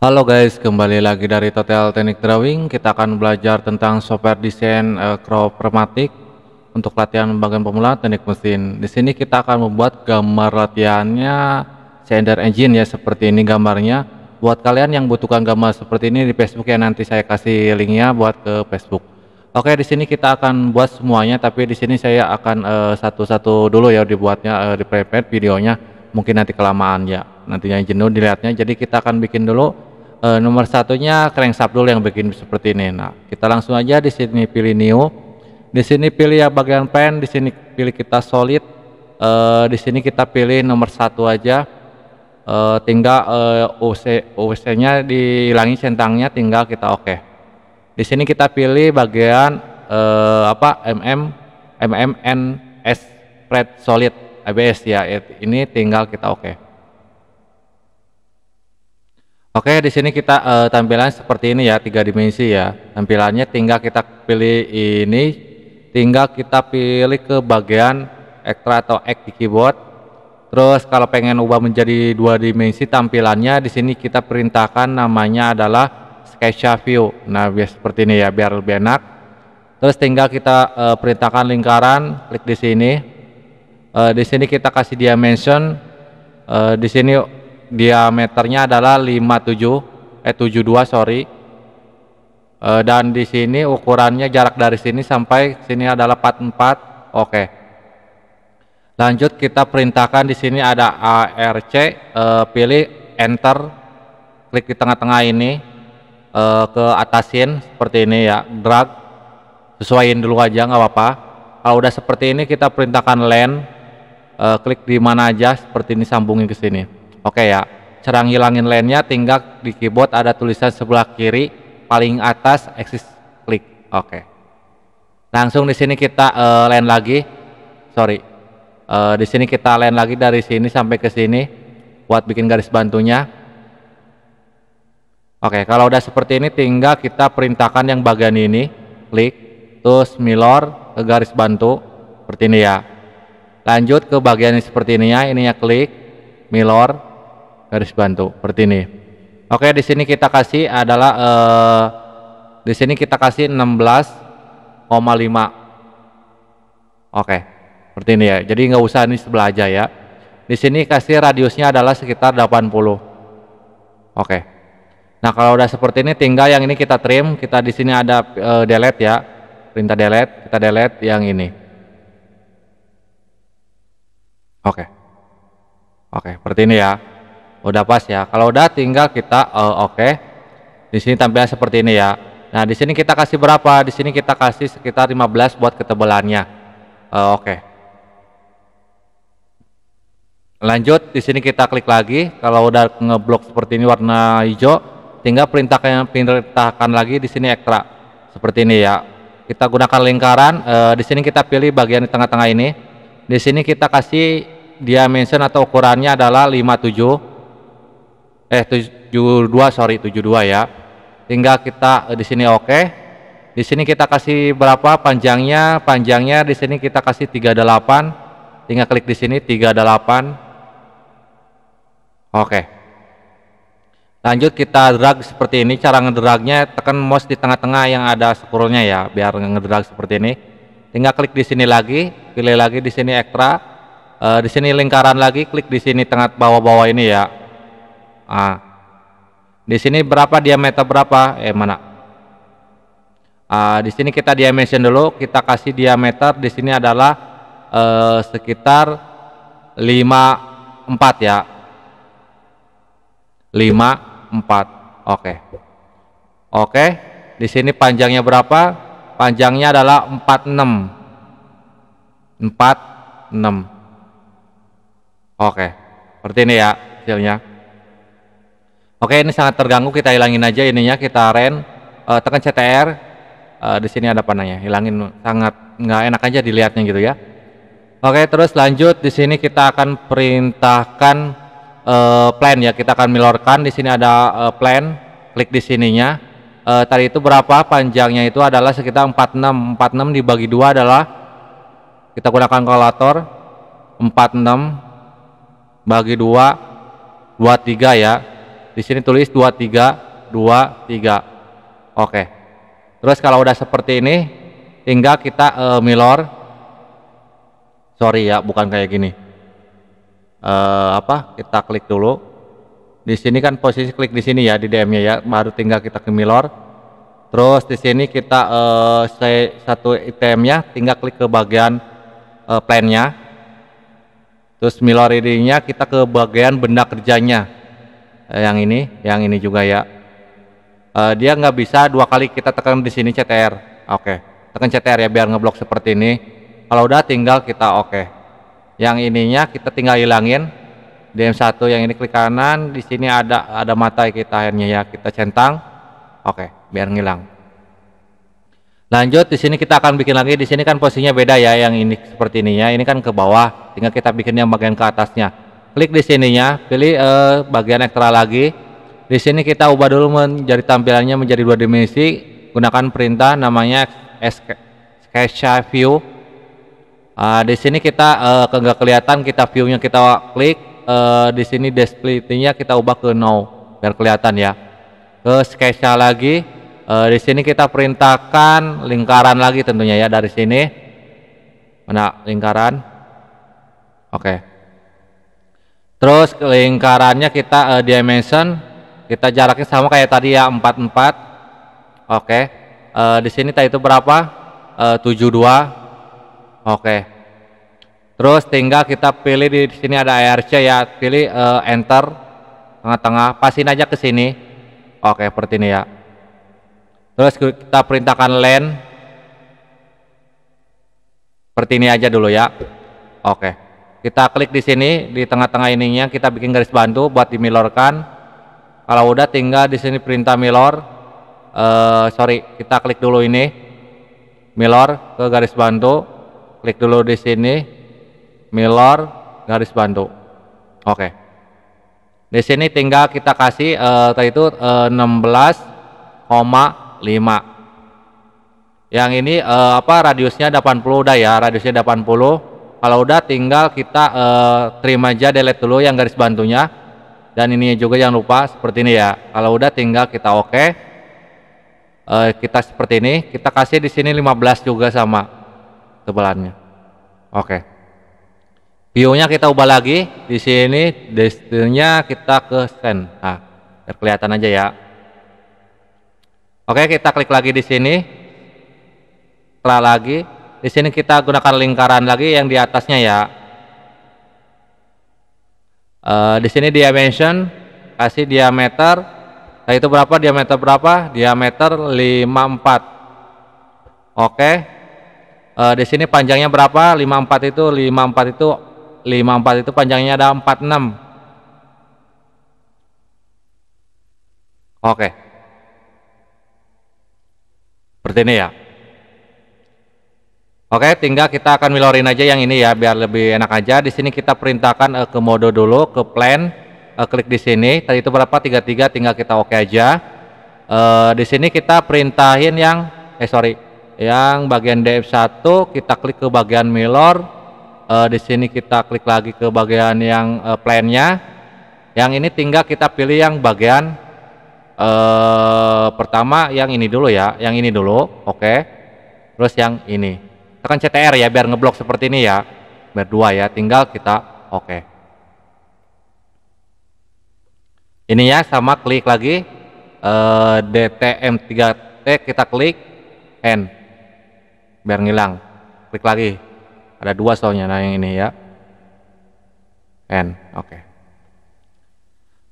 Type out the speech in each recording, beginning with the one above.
Halo guys, kembali lagi dari Total Teknik Drawing. Kita akan belajar tentang software desain Chromatic untuk latihan bagian pemula teknik mesin. Di sini kita akan membuat gambar latihannya Render Engine ya, seperti ini gambarnya. Buat kalian yang butuhkan gambar seperti ini di Facebook ya, nanti saya kasih linknya buat ke Facebook. Oke, di sini kita akan buat semuanya, tapi di sini saya akan satu-satu dulu ya dibuatnya, di prepare videonya. Mungkin nanti kelamaan ya, nantinya jenuh dilihatnya. Jadi kita akan bikin dulu. Nomor satunya crankshaft dulu yang bikin seperti ini. Nah, kita langsung aja di sini pilih new. Di sini pilih ya bagian pen, di sini pilih kita solid. Di sini kita pilih nomor satu aja. Tinggal UC-nya dihilangi centangnya, tinggal kita oke. Di sini kita pilih bagian MMNS spread solid ABS ya. Ini tinggal kita oke. Oke, di sini kita tampilan seperti ini ya, 3 dimensi ya. Tampilannya tinggal kita pilih ini, tinggal kita pilih ke bagian extra atau X di keyboard. Terus kalau pengen ubah menjadi 2 dimensi tampilannya, di sini kita perintahkan namanya adalah Sketch View. Nah, biar seperti ini ya, biar lebih enak. Terus tinggal kita perintahkan lingkaran, klik di sini. Di sini kita kasih dimension. Di sini diameternya adalah 72 sorry. Dan di sini ukurannya jarak dari sini sampai sini adalah 44. Oke. Lanjut kita perintahkan di sini ada ARC, pilih enter, klik di tengah-tengah ini, ke atasin seperti ini ya, drag, sesuaiin dulu aja nggak apa-apa. Kalau udah seperti ini kita perintahkan len, klik di mana aja seperti ini, sambungin ke sini. Oke ya, cara ngilangin line-nya tinggal di keyboard ada tulisan sebelah kiri paling atas axis klik. Oke. Langsung di sini kita line lagi. Sorry. Di sini kita line lagi dari sini sampai ke sini buat bikin garis bantunya. Oke, kalau udah seperti ini tinggal kita perintahkan yang bagian ini, klik, terus mirror ke garis bantu seperti ini ya. Lanjut ke bagian ini seperti ini ya, ininya klik, mirror garis bantu seperti ini. Oke, di sini kita kasih adalah di sini kita kasih 16,5. Oke, seperti ini ya. Jadi nggak usah ini sebelah aja ya. Di sini kasih radiusnya adalah sekitar 80. Oke. Nah, kalau udah seperti ini tinggal yang ini kita trim. Kita di sini ada delete ya. Perintah delete, kita delete yang ini. Oke. Oke, seperti ini ya. Udah pas ya. Kalau udah tinggal kita oke. Di sini tampilan seperti ini ya. Nah, di sini kita kasih berapa? Di sini kita kasih sekitar 15 buat ketebalannya. Oke. Lanjut, di sini kita klik lagi. Kalau udah ngeblok seperti ini warna hijau, tinggal perintahkan lagi di sini ekstra. Seperti ini ya. Kita gunakan lingkaran. Di sini kita pilih bagian di tengah-tengah ini. Di sini kita kasih dimension atau ukurannya adalah 72 sorry, 72 ya. Tinggal kita di sini oke. Di sini kita kasih berapa panjangnya? Panjangnya di sini kita kasih 38. Tinggal klik di sini 38. Oke. Lanjut kita drag seperti ini. Cara ngedragnya tekan mouse di tengah-tengah yang ada scrollnya ya, biar ngedrag seperti ini. Tinggal klik di sini lagi, pilih lagi di sini ekstra. Di sini lingkaran lagi, klik di sini tengah bawah-bawah ini ya. Di sini berapa diameter berapa? Mana? Di sini kita dimension dulu, kita kasih diameter di sini adalah sekitar 54 ya. 54. Oke. Oke. Di sini panjangnya berapa? Panjangnya adalah 46. 46. Oke. Seperti ini ya hasilnya. Oke, ini sangat terganggu, kita hilangin aja ininya, kita tekan CTR. Di sini ada panahnya, hilangin, sangat nggak enak aja dilihatnya gitu ya. Oke, terus lanjut di sini kita akan perintahkan plan ya, kita akan mirrorkan. Di sini ada plan, klik di sininya. Tadi itu berapa panjangnya, itu adalah sekitar 46. 46 dibagi 2 adalah, kita gunakan kalkulator, 46 bagi 2, 23 ya. Di sini tulis 23 23. Oke. Terus kalau udah seperti ini tinggal kita milor. Sorry ya, bukan kayak gini. Kita klik dulu. Di sini kan posisi klik di sini ya di DM-nya ya, baru tinggal kita ke milor. Terus di sini kita satu itemnya tinggal klik ke bagian plan-nya. Terus milor ininya kita ke bagian benda kerjanya. Yang ini juga ya. Dia nggak bisa 2 kali kita tekan di sini CTR. Oke. Tekan CTR ya biar ngeblok seperti ini. Kalau udah tinggal kita oke. Yang ininya kita tinggal hilangin. DM1 yang ini klik kanan, di sini ada mata kita akhirnya ya, kita centang. Oke, biar ngilang. Lanjut di sini kita akan bikin lagi. Di sini kan posisinya beda ya, yang ini seperti ini ya. Ini kan ke bawah, tinggal kita bikin yang bagian ke atasnya. Klik di sininya, pilih bagian ekstra lagi. Di sini kita ubah dulu menjadi tampilannya menjadi 2 dimensi. Gunakan perintah namanya Sketch View. Di sini kita nggak kelihatan, kita view-nya kita klik. Di sini display-nya kita ubah ke no biar kelihatan ya. Ke sketch-nya lagi. Di sini kita perintahkan lingkaran lagi tentunya ya, dari sini. Mana lingkaran? Oke. Terus lingkarannya kita dimension, kita jaraknya sama kayak tadi ya, 44. Oke. Di sini tadi itu berapa? 72. Oke. Terus tinggal kita pilih di sini ada ARC ya, pilih enter tengah-tengah, pasin aja ke sini. Oke, seperti ini ya. Terus kita perintahkan len. Seperti ini aja dulu ya. Oke. Kita klik di sini di tengah-tengah ininya, kita bikin garis bantu buat dimilorkan. Kalau udah tinggal di sini perintah milor. Kita klik dulu ini. Milor ke garis bantu. Klik dulu di sini. Milor garis bantu. Oke. Di sini tinggal kita kasih tadi itu 16,5. Yang ini radiusnya 80 udah ya, radiusnya 80. Kalau udah tinggal kita terima aja, delete dulu yang garis bantunya. Dan ini juga jangan lupa seperti ini ya. Kalau udah tinggal kita oke. Kita seperti ini, kita kasih di sini 15 juga sama tebalannya. Oke. View-nya kita ubah lagi. Di sini destiny-nya kita ke send. Nah, biar kelihatan aja ya. Oke, kita klik lagi di sini. Setelah lagi, di sini kita gunakan lingkaran lagi yang di atasnya ya. Di sini dimension, kasih diameter. Nah, itu berapa? Diameter berapa? Diameter 54. Oke. Di sini panjangnya berapa? 54 itu panjangnya ada 46. Oke. Seperti ini ya. Oke, tinggal kita akan milorin aja yang ini ya biar lebih enak aja. Di sini kita perintahkan ke mode dulu, ke plan. Klik di sini. Tadi itu berapa? 33, tinggal kita oke aja. Di sini kita perintahin yang yang bagian DF1 kita klik ke bagian milor. Di sini kita klik lagi ke bagian yang plan-nya. Yang ini tinggal kita pilih yang bagian pertama yang ini dulu ya, yang ini dulu. Oke. Terus yang ini. Tekan CTR ya biar ngeblok seperti ini ya. Biar 2 ya, tinggal kita oke. Ini ya sama klik lagi DTM3T kita klik N biar ngilang. Klik lagi. Ada 2 soalnya, nah yang ini ya. N, oke.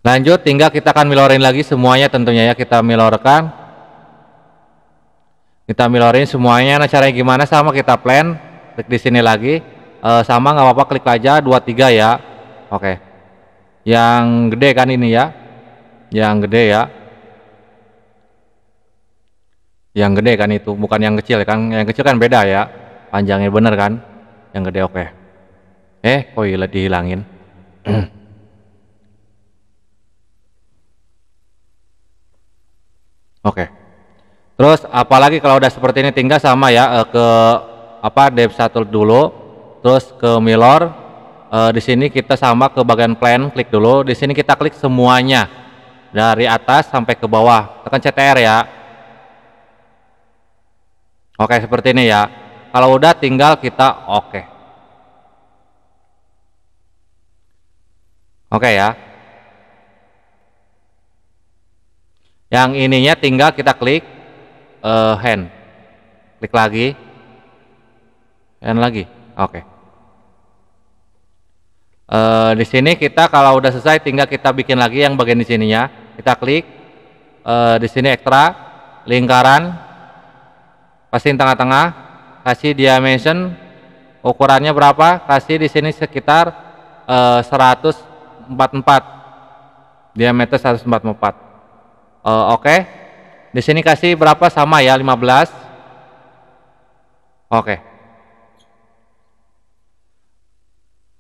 Lanjut, tinggal kita akan milorin lagi semuanya tentunya ya, kita milorkan. Kita milorin semuanya. Nah, caranya gimana? Sama kita plan, klik di sini lagi. Sama nggak apa-apa, klik aja 23 ya. Oke. Yang gede kan ini ya. Yang gede ya. Yang gede kan itu, bukan yang kecil kan. Yang kecil kan beda ya. Panjangnya bener kan? Yang gede oke. Kok dihilangin. Oke. Terus apalagi kalau udah seperti ini tinggal sama ya ke dev1 dulu, terus ke milor. Di sini kita sama ke bagian plan, klik dulu. Di sini kita klik semuanya. dari atas sampai ke bawah, tekan CTR ya. Oke, seperti ini ya. Kalau udah tinggal kita oke. Oke ya. Yang ininya tinggal kita klik hand. Klik lagi. Hand lagi. Oke. Di sini kita kalau udah selesai tinggal kita bikin lagi yang bagian di sininya. Kita klik di sini ekstra lingkaran, pastiin tengah-tengah, kasih dimension ukurannya berapa, kasih di sini sekitar 144 diameter 144. Oke. Di sini kasih berapa, sama ya 15. Oke.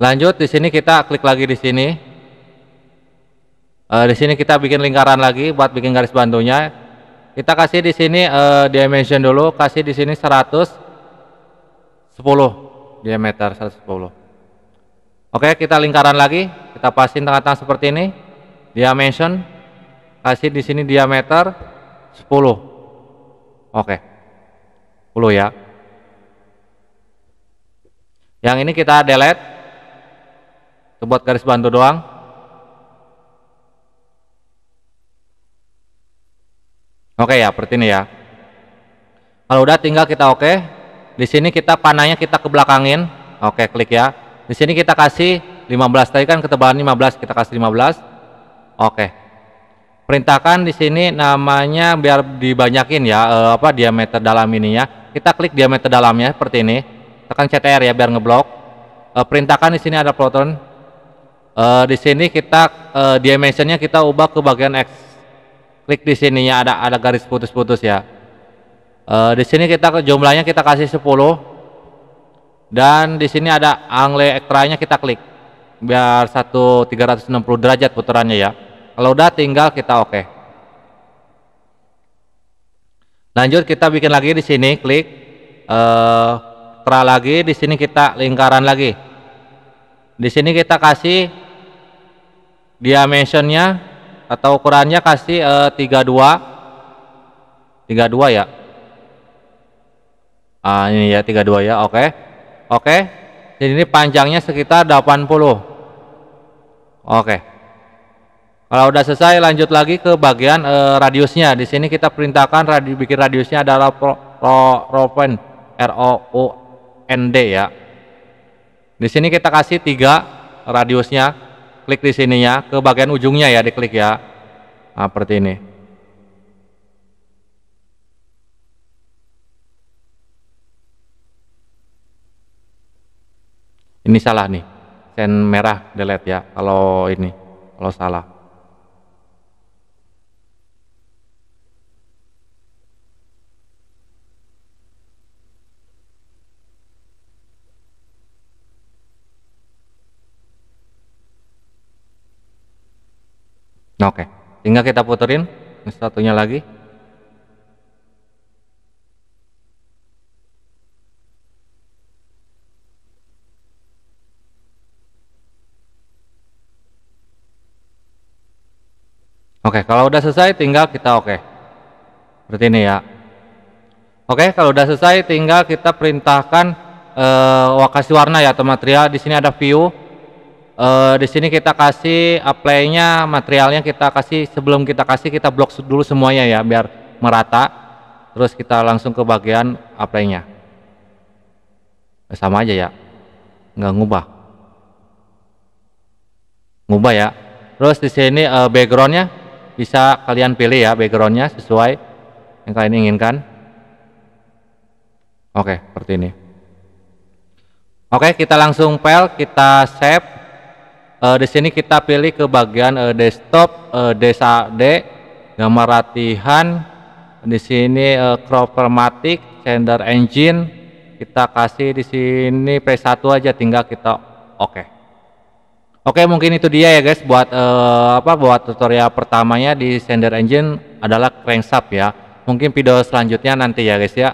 Lanjut di sini kita klik lagi di sini. Di sini kita bikin lingkaran lagi buat bikin garis bantunya. Kita kasih di sini dimension dulu, kasih di sini 110 diameter 110. Oke, kita lingkaran lagi, kita pasin tengah-tengah seperti ini. Dimension, kasih di sini diameter 10. Oke, 10 ya. Yang ini kita delete. Itu buat garis bantu doang. Oke ya, seperti ini ya. Kalau udah tinggal kita oke. Di sini kita panahnya kita ke belakangin. Oke, klik ya. Di sini kita kasih 15, tadi kan ketebalan 15, kita kasih 15. Oke. Perintahkan di sini namanya biar dibanyakin ya, diameter dalam ininya. Kita klik diameter dalamnya seperti ini. Tekan CTR ya biar ngeblok. Perintahkan di sini ada proton. Di sini kita dimensionnya kita ubah ke bagian X. Klik di sininya ada garis putus-putus ya. Di sini kita jumlahnya kita kasih 10. Dan di sini ada angle ekstranya kita klik biar 360 derajat putarannya ya. Kalau udah tinggal kita oke. Lanjut kita bikin lagi di sini, klik ekstra lagi, di sini kita lingkaran lagi. Di sini kita kasih dimensionnya atau ukurannya kasih 32 ya. Ini ya 32 ya. Oke. Ini panjangnya sekitar 80. Oke. Kalau udah selesai lanjut lagi ke bagian radiusnya. Di sini kita perintahkan bikin radiusnya adalah ROUND ya. Di sini kita kasih 3 radiusnya. Klik di sininya ke bagian ujungnya ya, diklik ya. Nah, seperti ini. Ini salah nih. Sen merah delete ya kalau ini. Kalau salah. Oke, tinggal kita puterin satunya lagi. Oke, kalau udah selesai tinggal kita oke. Seperti ini ya. Oke, kalau udah selesai tinggal kita perintahkan kasih warna ya atau material. Di sini ada view. Di sini kita kasih apply-nya, materialnya kita kasih, sebelum kita kasih kita blok dulu semuanya ya biar merata. Terus kita langsung ke bagian apply-nya. Sama aja ya, nggak ngubah ya. Terus di sini backgroundnya bisa kalian pilih ya, backgroundnya sesuai yang kalian inginkan. Oke, seperti ini. Oke, kita langsung file, kita save. Di sini kita pilih ke bagian desktop, DSAD, gambar latihan. Di sini chromatic, render engine. Kita kasih di sini P1 aja, tinggal kita oke. Oke, mungkin itu dia ya guys buat buat tutorial pertamanya di render engine adalah crankshaft ya. Mungkin video selanjutnya nanti ya guys ya.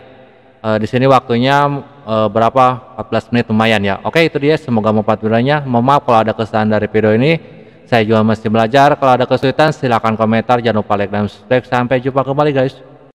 Di sini waktunya berapa? 14 menit lumayan ya. Oke, itu dia, semoga bermanfaat videonya. Mohon maaf kalau ada kesalahan dari video ini. Saya juga masih belajar. Kalau ada kesulitan silahkan komentar. Jangan lupa like dan subscribe. Sampai jumpa kembali guys.